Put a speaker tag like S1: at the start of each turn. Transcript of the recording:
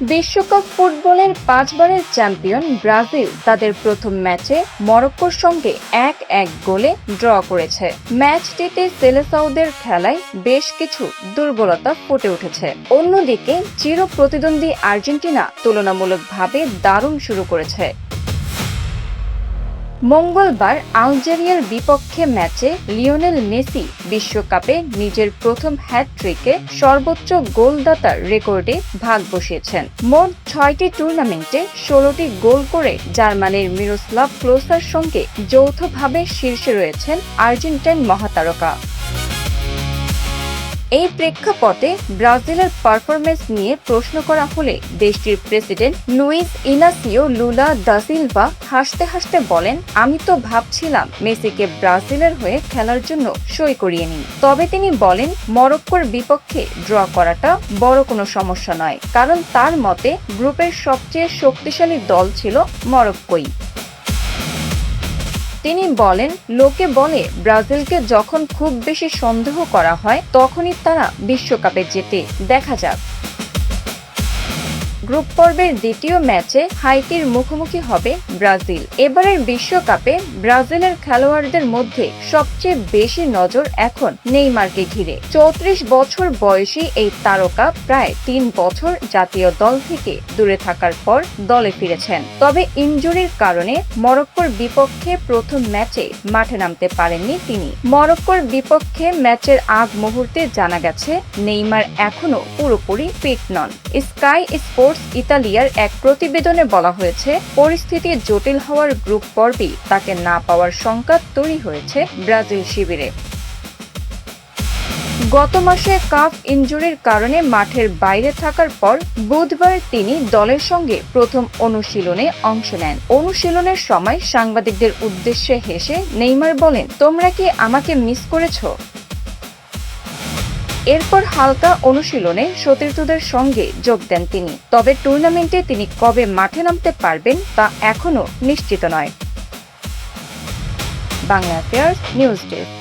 S1: বিশ্বকাপ ফুটবলের 5 বারের চ্যাম্পিয়ন ব্রাজিল তাদের প্রথম ম্যাচে মরক্কোর সঙ্গে 1-1 গোলে ড্র করেছে। ম্যাচটিতে সেলেসাওদের খেলায় বেশ কিছু দুর্বলতা ফুটে উঠেছে। অন্যদিকে চির প্রতিদ্বন্দ্বী আর্জেন্টিনা তুলনামূলকভাবে দারুণ শুরু করেছে। মঙ্গলবার আলজেরিয়ার বিপক্ষে ম্যাচে লিওনেল মেসি বিশ্বকাপে নিজের প্রথম হ্যাটট্রিকে সর্বোচ্চ গোলদাতার রেকর্ডে ভাগ বসিয়েছেন। মোট 6টি টুর্নামেন্টে 16টি গোল করে জার্মানির মিরোস্লাভ ক্লোসার সঙ্গে যৌথভাবে শীর্ষে রয়েছেন আর্জেন্টাইন মহাতারকা। এই প্রেক্ষাপটে ব্রাজিলের পারফরমেন্স নিয়ে প্রশ্ন করা হলে দেশটির president Luiz Inacio Lula da Silva হাসতে হাসতে বলেন, আমি তো ভাবছিলাম মেসিকে ব্রাজিলের হয়ে খেলার জন্য সই করিয়ে নিই। তবে তিনি বলেন, মরক্কোর বিপক্ষে ড্র করাটা বড় কোনো সমস্যা নয়, কারণ তার মতে গ্রুপের সবচেয়ে শক্তিশালী দল ছিল মরক্কোই। তিনি বলেন, লোকে বলে ব্রাজিলকে যখন খুব বেশি সন্দেহ করা হয় তখনই তারা বিশ্বকাপে জেতে, দেখা যাক। গ্রুপ পর্বের দ্বিতীয় ম্যাচে হাইতির মুখোমুখি হবে ব্রাজিল। এবারের বিশ্বকাপে ব্রাজিলের খেলোয়াড়দের মধ্যে সবচেয়ে বেশি নজর এখন নেইমারকে ঘিরে। 34 বছর বয়সী এই তারকা প্রায় 3 বছর জাতীয় দল থেকে দূরে থাকার পর দলে ফিরেছেন। তবে ইনজুরির কারণে মরক্কোর বিপক্ষে প্রথম ম্যাচে মাঠে নামতে পারেননি তিনি। মরক্কোর বিপক্ষে ম্যাচের আগ মুহূর্তে জানা গেছে নেইমার এখনো পুরোপুরি ফিট নন। স্কাই স্পোর্টস ইতালিয়ার এক প্রতিবেদনে বলা হয়েছে, পরিস্থিতি জটিল হওয়ার গ্রুপ পর্বেই তাকে না পাওয়ার শঙ্কা তৈরি হয়েছে ব্রাজিল শিবিরে। গত মাসে কাফ ইনজুরির কারণে মাঠের বাইরে থাকার পর বুধবার তিনি দলের সঙ্গে প্রথম অনুশীলনে অংশ নেন। অনুশীলনের সময় সাংবাদিকদের উদ্দেশ্যে হেসে নেইমার বলেন, তোমরা কি আমাকে মিস করেছো? এরপর হালকা অনুশীলনে সতীর্থদের সঙ্গে যোগ দেন তিনি। তবে টুর্নামেন্টে তিনি কবে মাঠে নামতে পারবেন তা এখনো নিশ্চিত নয়। Bangla affairs news desk.